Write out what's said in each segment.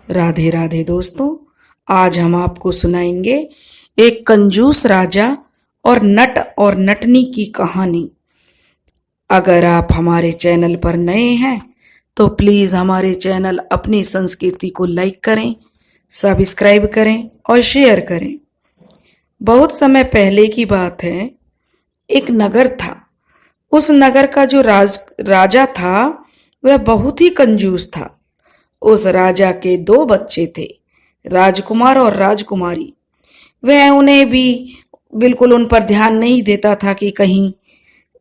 राधे राधे दोस्तों। आज हम आपको सुनाएंगे एक कंजूस राजा और नट और नटनी की कहानी। अगर आप हमारे चैनल पर नए हैं तो प्लीज हमारे चैनल अपनी संस्कृति को लाइक करें, सब्सक्राइब करें और शेयर करें। बहुत समय पहले की बात है, एक नगर था। उस नगर का जो राजा था वह बहुत ही कंजूस था। उस राजा के दो बच्चे थे, राजकुमार और राजकुमारी। वह उन्हें भी बिल्कुल उन पर ध्यान नहीं देता था कि कहीं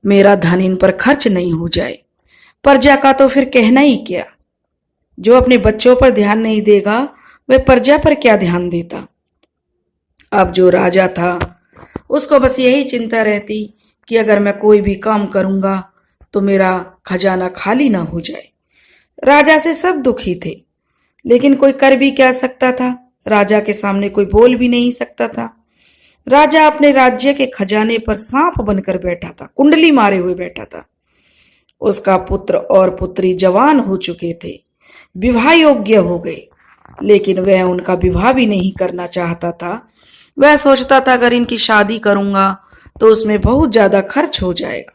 मेरा धन इन पर खर्च नहीं हो जाए। प्रजा का तो फिर कहना ही क्या। जो अपने बच्चों पर ध्यान नहीं देगा वह प्रजा पर क्या ध्यान देता। अब जो राजा था उसको बस यही चिंता रहती कि अगर मैं कोई भी काम करूंगा तो मेरा खजाना खाली ना हो जाए। राजा से सब दुखी थे, लेकिन कोई कर भी क्या सकता था। राजा के सामने कोई बोल भी नहीं सकता था। राजा अपने राज्य के खजाने पर सांप बनकर बैठा था, कुंडली मारे हुए बैठा था। उसका पुत्र और पुत्री जवान हो चुके थे, विवाह योग्य हो गए, लेकिन वह उनका विवाह भी नहीं करना चाहता था। वह सोचता था अगर इनकी शादी करूंगा तो उसमें बहुत ज्यादा खर्च हो जाएगा।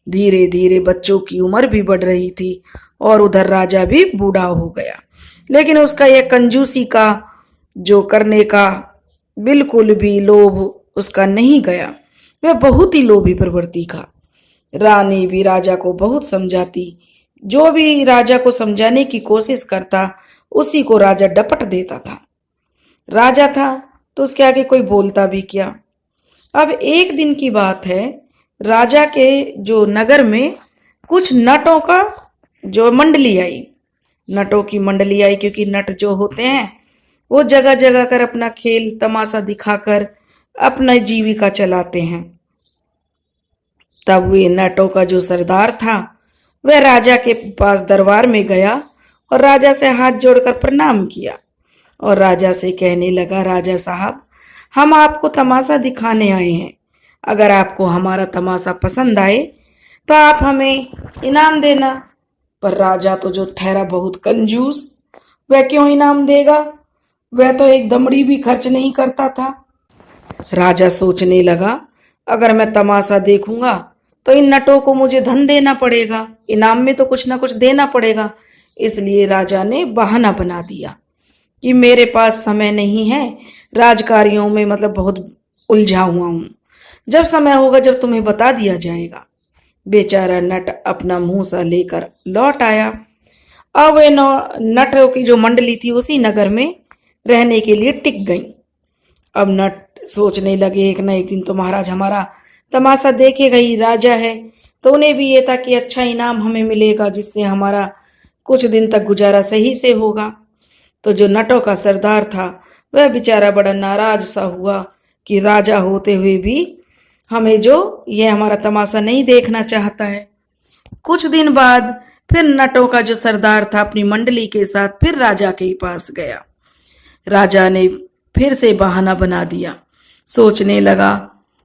धीरे धीरे बच्चों की उम्र भी बढ़ रही थी और उधर राजा भी बूढ़ा हो गया, लेकिन उसका यह कंजूसी का जो करने का बिल्कुल भी लोभ उसका नहीं गया। वह बहुत ही लोभी प्रवृत्ति का। रानी भी राजा को बहुत समझाती, जो भी राजा को समझाने की कोशिश करता उसी को राजा डपट देता था। राजा था तो उसके आगे कोई बोलता भी क्या। अब एक दिन की बात है, राजा के जो नगर में कुछ नटों का जो मंडली आई। नटों की मंडली आई क्योंकि नट जो होते हैं वो जगह जगह कर अपना खेल तमाशा दिखाकर अपना जीविका चलाते हैं। तब वे नटों का जो सरदार था वह राजा के पास दरबार में गया और राजा से हाथ जोड़कर प्रणाम किया और राजा से कहने लगा, राजा साहब, हम आपको तमाशा दिखाने आए हैं। अगर आपको हमारा तमाशा पसंद आए तो आप हमें इनाम देना। पर राजा तो जो ठहरा बहुत कंजूस, वह क्यों इनाम देगा। वह तो एक दमड़ी भी खर्च नहीं करता था। राजा सोचने लगा, अगर मैं तमाशा देखूंगा तो इन नटों को मुझे धन देना पड़ेगा, इनाम में तो कुछ ना कुछ देना पड़ेगा। इसलिए राजा ने बहाना बना दिया कि मेरे पास समय नहीं है, राजकार्यों में मतलब बहुत उलझा हुआ हूं। जब समय होगा जब तुम्हें बता दिया जाएगा। बेचारा नट अपना मुंह सा लेकर लौट आया। अब वे नटों की जो मंडली थी उसी नगर में रहने के लिए टिक गई। अब नट सोचने लगे, एक ना एक दिन तो महाराज हमारा तमाशा देखेगा ही। राजा है तो उन्हें भी ये था कि अच्छा इनाम हमें मिलेगा जिससे हमारा कुछ दिन तक गुजारा सही से होगा। तो जो नटों का सरदार था वह बेचारा बड़ा नाराज सा हुआ कि राजा होते हुए भी हमें जो यह हमारा तमाशा नहीं देखना चाहता है। कुछ दिन बाद फिर नटों का जो सरदार था अपनी मंडली के साथ फिर राजा के पास गया। राजा ने फिर से बहाना बना दिया। सोचने लगा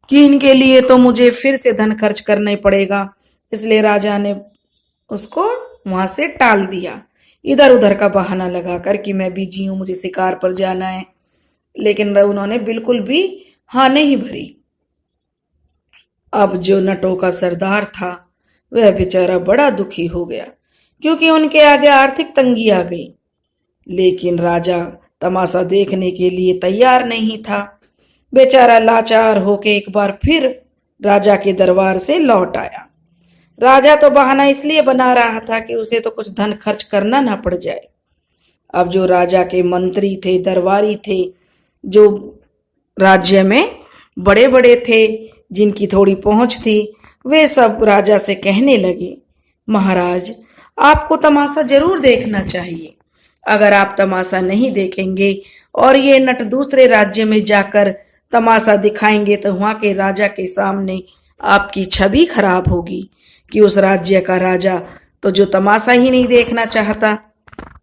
कि इनके लिए तो मुझे फिर से धन खर्च करना ही पड़ेगा, इसलिए राजा ने उसको वहां से टाल दिया, इधर उधर का बहाना लगाकर कि मैं बिजी हूं, मुझे शिकार पर जाना है। लेकिन उन्होंने बिल्कुल भी हाँ नहीं भरी। अब जो नटों का सरदार था वह बेचारा बड़ा दुखी हो गया क्योंकि उनके आगे आर्थिक तंगी आ गई। लेकिन राजा तमाशा देखने के लिए तैयार नहीं था। बेचारा लाचार होके एक बार फिर राजा के दरबार से लौट आया। राजा तो बहाना इसलिए बना रहा था कि उसे तो कुछ धन खर्च करना ना पड़ जाए। अब जो राजा के मंत्री थे, दरबारी थे, जो राज्य में बड़े बड़े थे, जिनकी थोड़ी पहुंच थी, वे सब राजा से कहने लगे, महाराज आपको तमाशा जरूर देखना चाहिए। अगर आप तमाशा नहीं देखेंगे और ये नट दूसरे राज्य में जाकर तमाशा दिखाएंगे तो वहां के राजा के सामने आपकी छवि खराब होगी कि उस राज्य का राजा तो जो तमाशा ही नहीं देखना चाहता।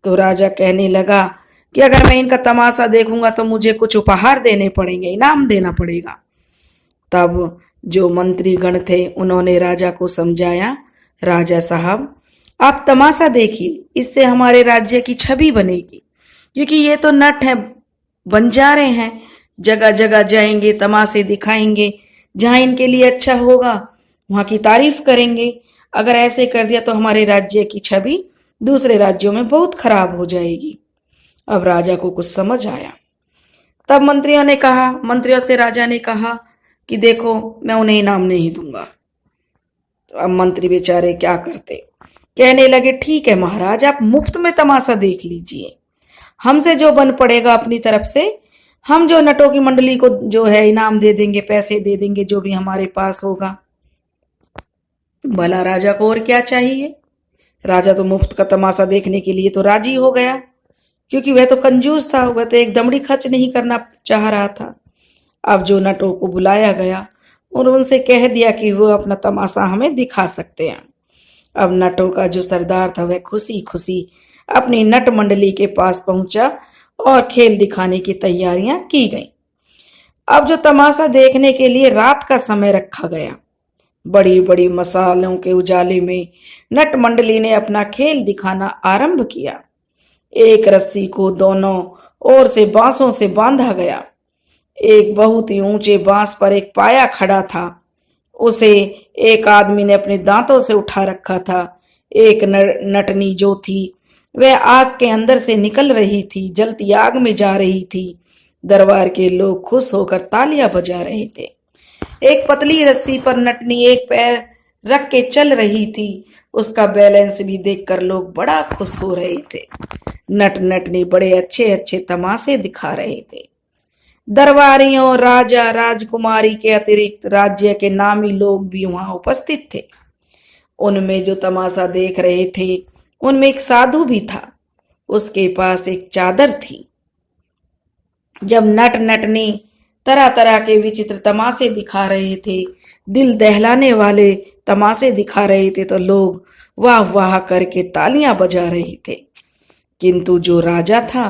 तो राजा कहने लगा कि अगर मैं इनका तमाशा देखूंगा तो मुझे कुछ उपहार देने पड़ेंगे, इनाम देना पड़ेगा। तब जो मंत्री गण थे उन्होंने राजा को समझाया, राजा साहब आप तमाशा देखिए, इससे हमारे राज्य की छवि बनेगी। क्योंकि ये तो नट है, बंजारे हैं, जगह जगह जाएंगे, तमाशे दिखाएंगे, जहां इनके लिए अच्छा होगा वहां की तारीफ करेंगे। अगर ऐसे कर दिया तो हमारे राज्य की छवि दूसरे राज्यों में बहुत खराब हो जाएगी। अब राजा को कुछ समझ आया। तब मंत्रियों से राजा ने कहा कि देखो, मैं उन्हें इनाम नहीं दूंगा। तो अब मंत्री बेचारे क्या करते, कहने लगे ठीक है महाराज, आप मुफ्त में तमाशा देख लीजिए, हमसे जो बन पड़ेगा अपनी तरफ से हम जो नटों की मंडली को जो है इनाम दे देंगे, पैसे दे देंगे, जो भी हमारे पास होगा। भला राजा को और क्या चाहिए। राजा तो मुफ्त का तमाशा देखने के लिए तो राजी हो गया, क्योंकि वह तो कंजूस था, वह तो एक दमड़ी खर्च नहीं करना चाह रहा था। अब जो नटों को बुलाया गया और उनसे कह दिया कि वो अपना तमाशा हमें दिखा सकते हैं। अब नटों का जो सरदार था वह खुशी खुशी अपनी नट मंडली के पास पहुंचा और खेल दिखाने की तैयारियां की गईं। अब जो तमाशा देखने के लिए रात का समय रखा गया, बड़ी बड़ी मसालों के उजाले में नट मंडली ने अपना खेल दिखाना आरंभ किया। एक रस्सी को दोनों ओर से बांसों से बांधा गया। एक बहुत ही ऊंचे बांस पर एक पाया खड़ा था, उसे एक आदमी ने अपने दांतों से उठा रखा था। एक नटनी जो थी वह आग के अंदर से निकल रही थी, जलती आग में जा रही थी। दरबार के लोग खुश होकर तालियां बजा रहे थे। एक पतली रस्सी पर नटनी एक पैर रख के चल रही थी, उसका बैलेंस भी देखकर लोग बड़ा खुश हो रहे थे। नट नटनी बड़े अच्छे अच्छे तमाशे दिखा रहे थे। दरबारियों, राजा राजकुमारी के अतिरिक्त राज्य के नामी लोग भी वहां उपस्थित थे। उनमें जो तमाशा देख रहे थे उनमें एक साधु भी था, उसके पास एक चादर थी। जब नट नटनी तरह तरह के विचित्र तमाशे दिखा रहे थे, दिल दहलाने वाले तमाशे दिखा रहे थे, तो लोग वाह वाह करके तालियां बजा रहे थे। किंतु जो राजा था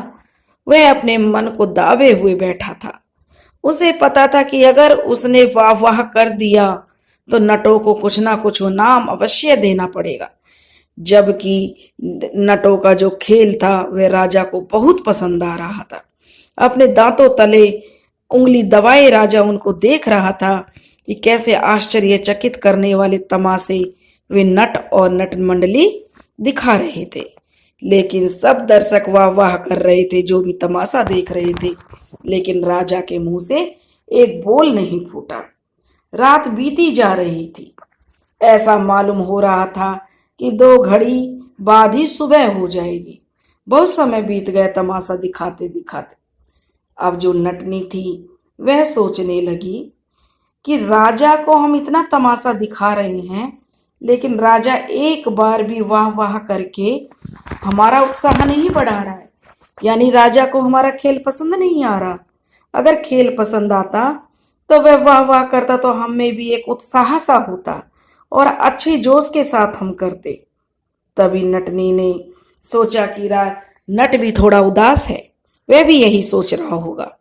वह अपने मन को दाबे हुए बैठा था। उसे पता था कि अगर उसने वाह वाह कर दिया तो नटों को कुछ ना कुछ इनाम अवश्य देना पड़ेगा। जबकि नटों का जो खेल था वह राजा को बहुत पसंद आ रहा था। अपने दांतों तले उंगली दबाए राजा उनको देख रहा था कि कैसे आश्चर्यचकित करने वाले तमाशे वे नट और नट मंडली दिखा रहे थे। लेकिन सब दर्शक वाह वाह कर रहे थे जो भी तमाशा देख रहे थे, लेकिन राजा के मुंह से एक बोल नहीं फूटा। रात बीती जा रही थी। ऐसा मालूम हो रहा था कि 2 घड़ी बाद ही सुबह हो जाएगी। बहुत समय बीत गया तमाशा दिखाते दिखाते। अब जो नटनी थी वह सोचने लगी कि राजा को हम इतना तमाशा दिखा रहे हैं, लेकिन राजा एक बार भी वाह वाह करके हमारा उत्साह नहीं बढ़ा रहा है, यानी राजा को हमारा खेल पसंद नहीं आ रहा। अगर खेल पसंद आता तो वह वाह वाह करता तो हम में भी एक उत्साह सा होता और अच्छे जोश के साथ हम करते। तभी नटनी ने सोचा कि नट भी थोड़ा उदास है, वह भी यही सोच रहा होगा।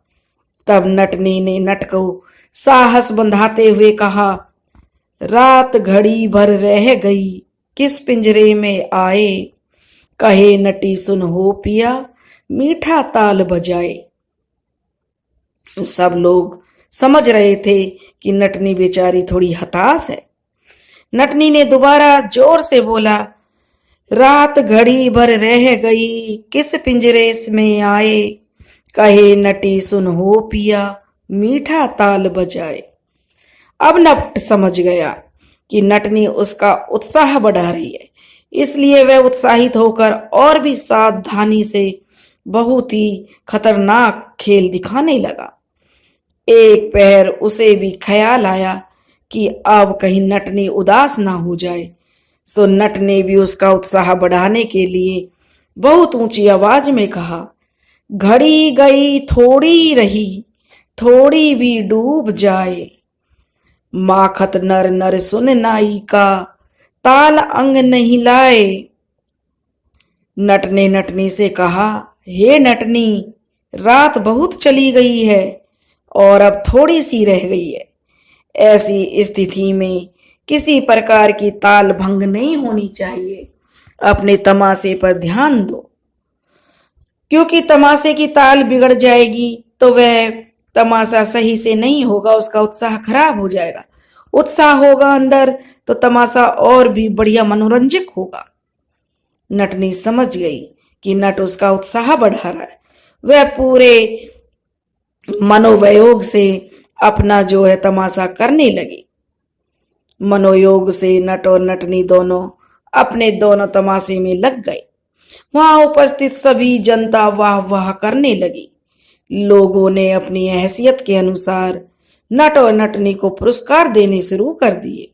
तब नटनी ने नट को साहस बंधाते हुए कहा, रात घड़ी भर रह गई, किस पिंजरे में आए, कहे नटी सुन हो पिया, मीठा ताल बजाए। सब लोग समझ रहे थे कि नटनी बेचारी थोड़ी हताश है। नटनी ने दोबारा जोर से बोला, रात घड़ी भर रह गई, किस पिंजरे में आए, कहे नटी सुन हो पिया, मीठा ताल बजाए। अब नट समझ गया कि नटनी उसका उत्साह बढ़ा रही है, इसलिए वह उत्साहित होकर और भी सावधानी से बहुत ही खतरनाक खेल दिखाने लगा। एक पहर उसे भी ख्याल आया कि अब कहीं नटनी उदास ना हो जाए, सो नट ने भी उसका उत्साह बढ़ाने के लिए बहुत ऊंची आवाज में कहा, घड़ी गई थोड़ी रही, थोड़ी भी डूब जाए, माखत नर नर सुन नाई का, ताल अंग नहीं लाए। नट ने नटनी से कहा, हे नटनी, रात बहुत चली गई है और अब थोड़ी सी रह गई है। ऐसी स्थिति में किसी प्रकार की ताल भंग नहीं होनी चाहिए। अपने तमाशे पर ध्यान दो। क्योंकि तमाशे की ताल बिगड़ जाएगी तो वह तमाशा सही से नहीं होगा, उसका उत्साह खराब हो जाएगा। उत्साह होगा अंदर तो तमाशा और भी बढ़िया मनोरंजक होगा। नटनी समझ गई कि नट उसका उत्साह बढ़ा रहा है। वह पूरे मनोवयोग से अपना जो है तमाशा करने लगी। मनोयोग से नट और नटनी दोनों अपने दोनों तमाशे में लग गए। वहां उपस्थित सभी जनता वाह वाह करने लगी। लोगों ने अपनी हैसियत के अनुसार नट और नटनी को पुरस्कार देने शुरू कर दिए।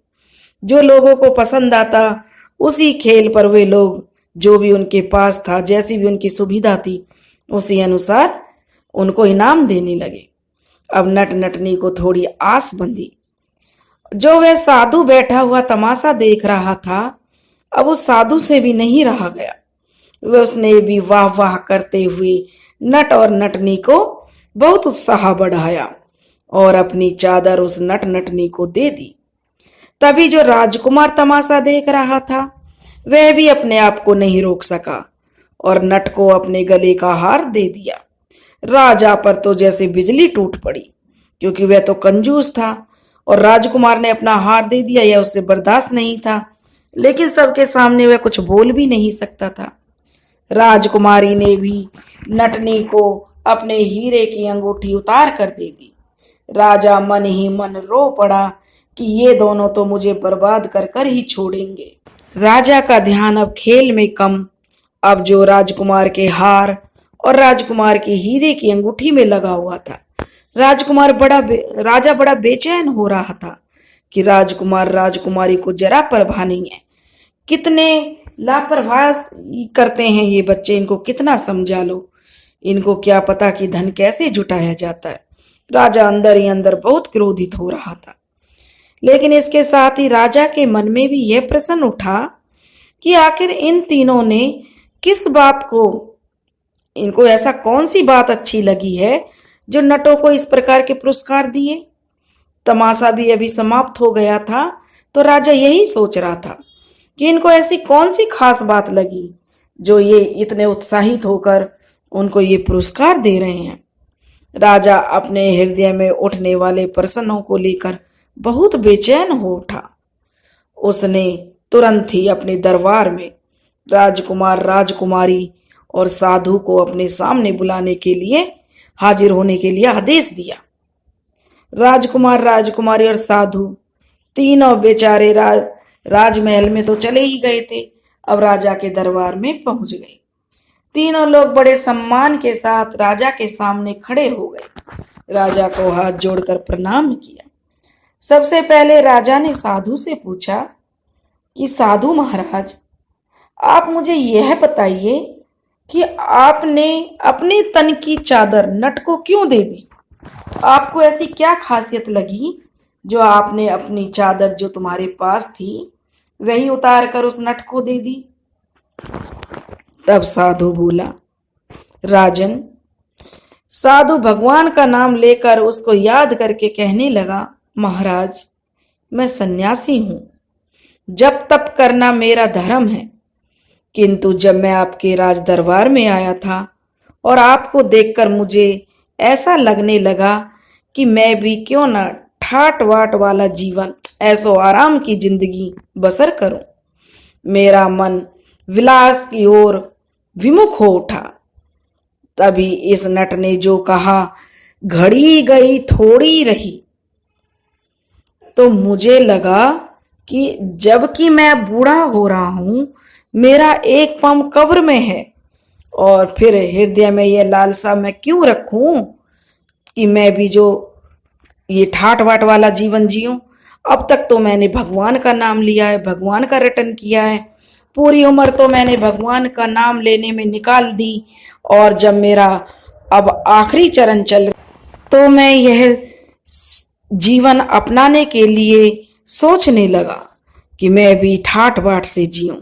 जो लोगों को पसंद आता उसी खेल पर वे लोग जो भी उनके पास था, जैसी भी उनकी सुविधा थी, उसी अनुसार उनको इनाम देने लगे। अब नट नटनी को थोड़ी आस बंधी। जो वह साधु बैठा हुआ तमाशा देख रहा था, अब उस साधु से भी नहीं रहा गया। वह उसने भी वाह वाह करते हुए नट और नटनी को बहुत उत्साह बढ़ाया और अपनी चादर उस नट नटनी को दे दी। तभी जो राजकुमार तमाशा देख रहा था वह भी अपने आप को नहीं रोक सका और नट को अपने गले का हार दे दिया। राजा पर तो जैसे बिजली टूट पड़ी, क्योंकि वह तो कंजूस था और राजकुमार ने अपना हार दे दिया। यह उससे बर्दाश्त नहीं था, लेकिन सबके सामने वह कुछ बोल भी नहीं सकता था। राजकुमारी ने भी नटनी को अपने हीरे की अंगूठी उतार कर दे दी। राजा मन ही मन रो पड़ा कि ये दोनों तो मुझे बर्बाद कर कर ही छोड़ेंगे। राजा का ध्यान अब खेल में कम, अब जो राजकुमार के हार और राजकुमार की हीरे की अंगूठी में लगा हुआ था। राजा बड़ा बेचैन हो रहा था कि राजकुमार राजकुमारी को जरा परवाह नहीं है। कितने लापरवाह करते हैं ये बच्चे, इनको कितना समझा लो, इनको क्या पता कि धन कैसे जुटाया जाता है। राजा अंदर ही अंदर बहुत क्रोधित हो रहा था। लेकिन इसके साथ ही राजा के मन में भी यह प्रश्न उठा कि आखिर इन तीनों ने किस बात को, इनको ऐसा कौन सी बात अच्छी लगी है जो नटों को इस प्रकार के पुरस्कार दिए। तमाशा भी अभी समाप्त हो गया था, तो राजा यही सोच रहा था कि इनको ऐसी कौन सी खास बात लगी जो ये इतने उत्साहित होकर उनको ये पुरस्कार दे रहे हैं। राजा अपने हृदय में उठने वाले प्रश्नों को लेकर बहुत बेचैन हो उठा। उसने तुरंत ही अपने दरबार में राजकुमार राजकुमारी और साधु को अपने सामने बुलाने के लिए, हाजिर होने के लिए आदेश दिया। राजकुमार राजकुमारी और साधु तीनों बेचारे राजमहल में तो चले ही गए थे, अब राजा के दरबार में पहुंच गए। तीनों लोग बड़े सम्मान के साथ राजा के सामने खड़े हो गए। राजा को हाथ जोड़कर प्रणाम किया। सबसे पहले राजा ने साधु से पूछा कि साधु महाराज, आप मुझे यह बताइए कि आपने अपने तन की चादर नट को क्यों दे दी। आपको ऐसी क्या खासियत लगी जो आपने अपनी चादर जो तुम्हारे पास थी वही उतार कर उस नट को दे दी। तब साधु बोला, राजन, साधु भगवान का नाम लेकर उसको याद करके कहने लगा, महाराज, मैं सन्यासी हूं, जप तप करना मेरा धर्म है, किंतु जब मैं आपके राज दरबार में आया था और आपको देखकर मुझे ऐसा लगने लगा कि मैं भी क्यों ना ठाट वाट वाला जीवन, ऐसो आराम की जिंदगी बसर करूं। मेरा मन विलास की ओर विमुख हो उठा। तभी इस नट ने जो कहा, घड़ी गई थोड़ी रही, तो मुझे लगा कि जबकि मैं बूढ़ा हो रहा हूं, मेरा एक पांव कब्र में है, और फिर हृदय में यह लालसा मैं क्यों रखूं कि मैं भी जो ये ठाट बाट वाला जीवन जीऊं। अब तक तो मैंने भगवान का नाम लिया है, भगवान का रटन किया है, पूरी उम्र तो मैंने भगवान का नाम लेने में निकाल दी, और जब मेरा अब आखिरी चरण चल तो मैं यह जीवन अपनाने के लिए सोचने लगा कि मैं भी ठाट बाट से जीऊं।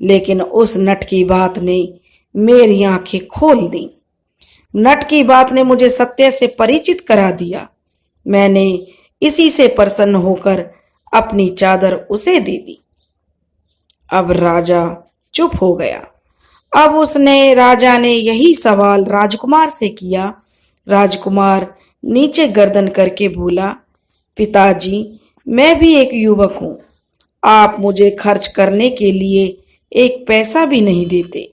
लेकिन उस नट की बात ने मेरी आंखें खोल दी। नट की बात ने मुझे सत्य से परिचित करा दिया। मैंने इसी से प्रसन्न होकर अपनी चादर उसे दे दी। अब राजा चुप हो गया अब उसने राजा ने यही सवाल राजकुमार से किया। राजकुमार नीचे गर्दन करके बोला, पिताजी, मैं भी एक युवक हूँ। आप मुझे खर्च करने के लिए एक पैसा भी नहीं देते।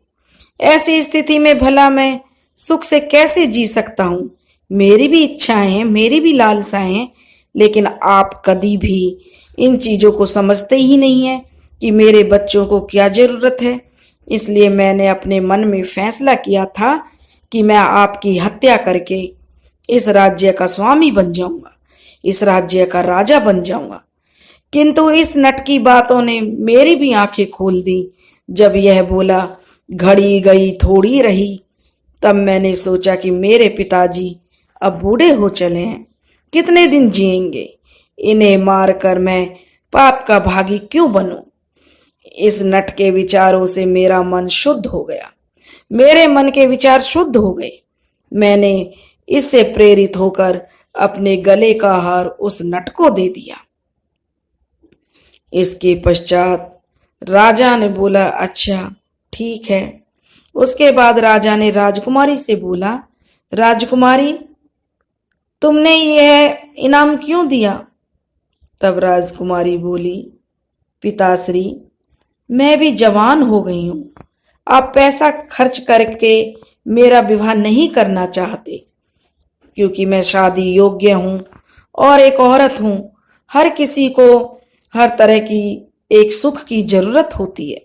ऐसी स्थिति में भला मैं सुख से कैसे जी सकता हूँ? मेरी भी इच्छाएं हैं, मेरी भी लालसाएं हैं, लेकिन आप कभी भी इन चीजों को समझते ही नहीं है कि मेरे बच्चों को क्या जरूरत है। इसलिए मैंने अपने मन में फैसला किया था कि मैं आपकी हत्या करके इस राज्य का स्वामी बन जाऊंगा, इस राज्य का राजा बन जाऊंगा। किंतु इस नट की बातों ने मेरी भी आंखें खोल दी। जब यह बोला, घड़ी गई थोड़ी रही, तब मैंने सोचा कि मेरे पिताजी अब बूढ़े हो चले हैं, कितने दिन जिएंगे। इन्हें मारकर मैं पाप का भागी क्यों बनूं? इस नट के विचारों से मेरा मन शुद्ध हो गया। मेरे मन के विचार शुद्ध हो गए। मैंने इससे प्रेरित होकर अपने गले का हार उस नट को दे दिया। इसके पश्चात राजा ने बोला, अच्छा ठीक है। उसके बाद राजा ने राजकुमारी से बोला, राजकुमारी, तुमने यह इनाम क्यों दिया? तब राजकुमारी बोली, पिताश्री, मैं भी जवान हो गई हूं। आप पैसा खर्च करके मेरा विवाह नहीं करना चाहते, क्योंकि मैं शादी योग्य हूं और एक औरत हूं। हर किसी को हर तरह की एक सुख की जरूरत होती है।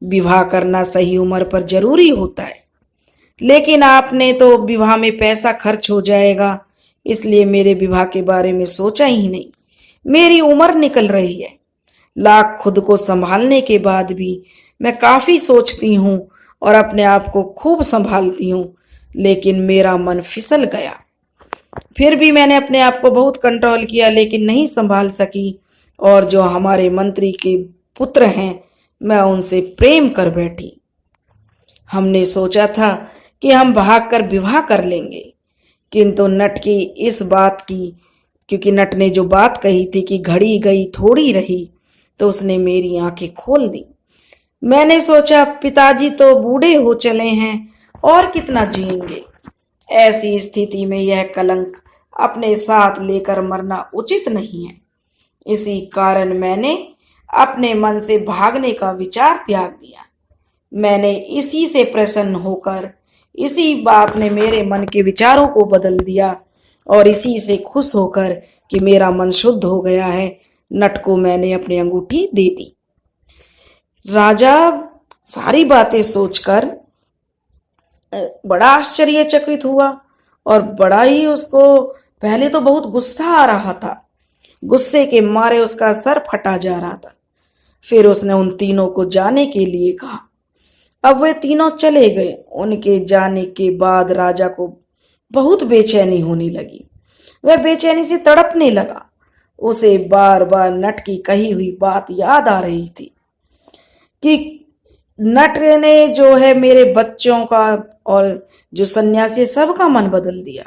विवाह करना सही उम्र पर जरूरी होता है, लेकिन आपने तो विवाह में पैसा खर्च हो जाएगा, इसलिए मेरे विवाह के बारे में सोचा ही नहीं। मेरी उम्र निकल रही है। लाख खुद को संभालने के बाद भी मैं काफी सोचती हूँ और अपने आप को खूब संभालती हूँ, लेकिन मेरा मन फिसल गया। फिर भी मैंने अपने आप को बहुत कंट्रोल किया, लेकिन नहीं संभाल सकी। और जो हमारे मंत्री के पुत्र हैं, मैं उनसे प्रेम कर बैठी। हमने सोचा था कि हम भागकर विवाह कर लेंगे, किंतु नट की इस बात की, क्योंकि नट ने जो बात कही थी कि घड़ी गई थोड़ी रही, तो उसने मेरी आंखें खोल दी। मैंने सोचा, पिताजी तो बूढ़े हो चले हैं और कितना जिएंगे। ऐसी स्थिति में यह कलंक अपने साथ लेकर मरना उचित नहीं है। इसी कारण मैंने अपने मन से भागने का विचार त्याग दिया। मैंने इसी से प्रसन्न होकर, इसी बात ने मेरे मन के विचारों को बदल दिया और इसी से खुश होकर कि मेरा मन शुद्ध हो गया है, नट को मैंने अपनी अंगूठी दे दी। राजा सारी बातें सोचकर बड़ा आश्चर्यचकित हुआ और बड़ा ही उसको पहले तो बहुत गुस्सा आ रहा था। गुस्से के मारे उसका सर फटा जा रहा था। फिर उसने उन तीनों को जाने के लिए कहा। अब वे तीनों चले गए। उनके जाने के बाद राजा को बहुत बेचैनी होने लगी। वह बेचैनी से तड़पने लगा। उसे बार बार नट की कही हुई बात याद आ रही थी कि नट ने जो है मेरे बच्चों का और जो सन्यासी सबका मन बदल दिया।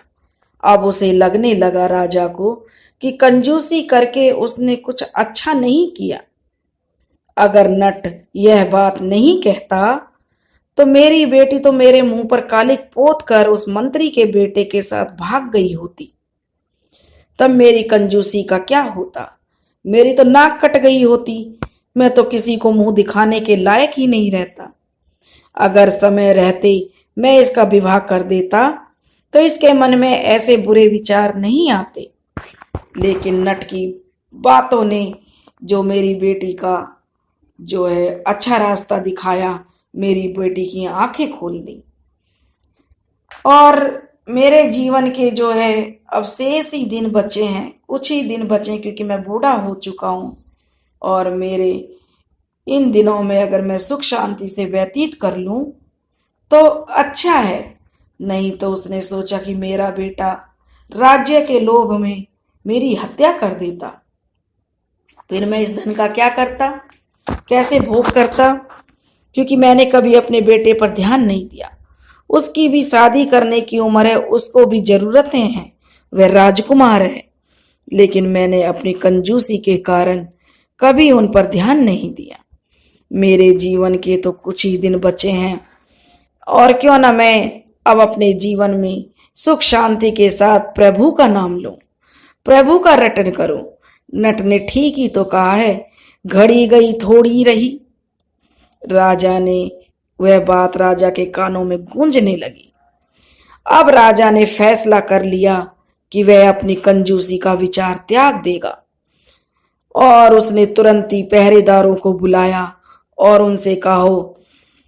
अब उसे लगने लगा राजा को कि कंजूसी करके उसने कुछ अच्छा नहीं किया। अगर नट यह बात नहीं कहता तो मेरी बेटी तो मेरे मुंह पर कालिक पोत कर उस मंत्री के बेटे के साथ भाग गई होती। तब मेरी कंजूसी का क्या होता? मेरी तो नाक कट गई होती। मैं तो किसी को मुंह दिखाने के लायक ही नहीं रहता। अगर समय रहते मैं इसका विवाह कर देता तो इसके मन में ऐसे बुरे विचार नहीं आते। लेकिन नट की बातों ने जो मेरी बेटी का जो है अच्छा रास्ता दिखाया, मेरी बेटी की आंखें खोल दी। और मेरे जीवन के जो है अब शेष ही दिन बचे हैं, कुछ ही दिन बचे हैं, क्योंकि मैं बूढ़ा हो चुका हूँ। और मेरे इन दिनों में अगर मैं सुख शांति से व्यतीत कर लूं तो अच्छा है, नहीं तो उसने सोचा कि मेरा बेटा राज्य के लोभ में मेरी हत्या कर देता। फिर मैं इस धन का क्या करता, कैसे भोग करता? क्योंकि मैंने कभी अपने बेटे पर ध्यान नहीं दिया। उसकी भी शादी करने की उम्र है, उसको भी जरूरतें हैं, वह राजकुमार है। लेकिन मैंने अपनी कंजूसी के कारण कभी उन पर ध्यान नहीं दिया। मेरे जीवन के तो कुछ ही दिन बचे हैं और क्यों ना मैं अब अपने जीवन में सुख शांति के साथ प्रभु का नाम लूं, प्रभु का रटन करूं। नट ने ठीक ही तो कहा है, घड़ी गई थोड़ी रही। राजा ने वह बात राजा के कानों में गूंजने लगी। अब राजा ने फैसला कर लिया कि वह अपनी कंजूसी का विचार त्याग देगा और उसने तुरंत ही पहरेदारों को बुलाया और उनसे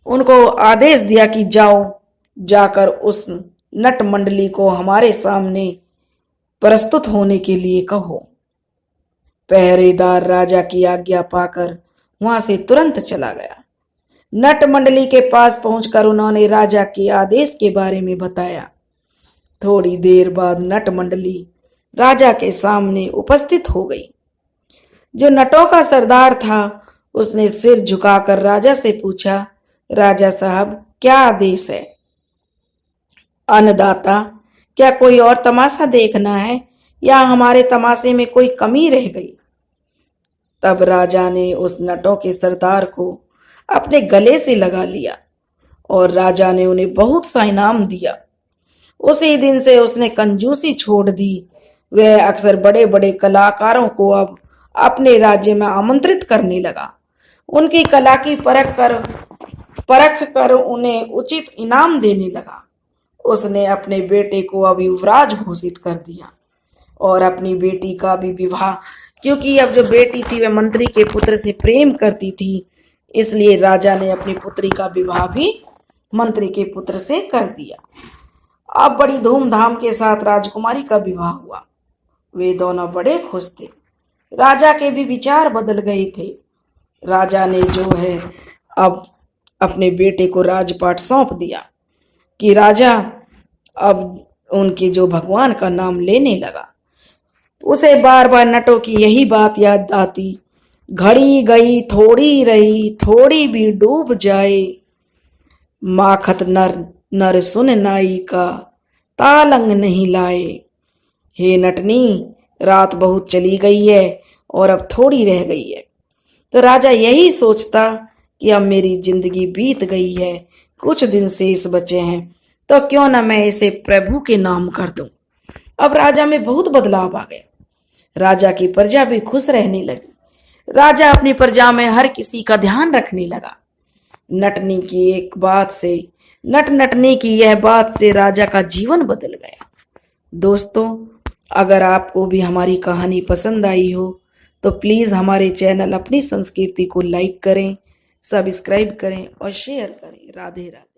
उनको आदेश दिया कि जाओ, जाकर उस नट मंडली को हमारे सामने प्रस्तुत होने के लिए कहो। पहरेदार राजा की आज्ञा पाकर वहां से तुरंत चला गया। नट मंडली के पास पहुंचकर उन्होंने राजा के आदेश के बारे में बताया। थोड़ी देर बाद नट मंडली राजा के सामने उपस्थित हो गई। जो नटों का सरदार था उसने सिर झुकाकर राजा से पूछा, राजा साहब क्या आदेश है? अन्नदाता, क्या कोई और तमाशा देखना है या हमारे तमाशे में कोई कमी रह गई? तब राजा ने उस नटों के सरदार को अपने गले से लगा लिया और राजा ने उन्हें बहुत सा इनाम दिया। उसी दिन से उसने कंजूसी छोड़ दी। वह अक्सर बड़े बड़े कलाकारों को अब अपने राज्य में आमंत्रित करने लगा। उनकी कला की परख कर उन्हें उचित इनाम देने लगा। उसने अपने बेटे को अब युवराज घोषित कर दिया और अपनी बेटी का भी विवाह, क्योंकि अब जो बेटी थी वह मंत्री के पुत्र से प्रेम करती थी, इसलिए राजा ने अपनी पुत्री का विवाह भी मंत्री के पुत्र से कर दिया। अब बड़ी धूमधाम के साथ राजकुमारी का विवाह हुआ। वे दोनों बड़े खुश थे। राजा के भी विचार बदल गए थे। राजा ने जो है अब अपने बेटे को राजपाट सौंप दिया कि राजा अब उनके जो भगवान का नाम लेने लगा। उसे बार बार नटों की यही बात याद आती, घड़ी गई थोड़ी रही, थोड़ी भी डूब जाए, माखत नर नर सुन नाई का, तालंग नहीं लाए। हे नटनी, रात बहुत चली गई है और अब थोड़ी रह गई है। तो राजा यही सोचता कि अब मेरी जिंदगी बीत गई है, कुछ दिन शेष बचे हैं, तो क्यों ना मैं इसे प्रभु के नाम कर दूं। अब राजा में बहुत बदलाव आ गया। राजा की प्रजा भी खुश रहने लगी। राजा अपनी प्रजा में हर किसी का ध्यान रखने लगा। नटनी की यह बात से राजा का जीवन बदल गया। दोस्तों, अगर आपको भी हमारी कहानी पसंद आई हो तो प्लीज़ हमारे चैनल अपनी संस्कृति को लाइक करें, सब्सक्राइब करें और शेयर करें। राधे राधे।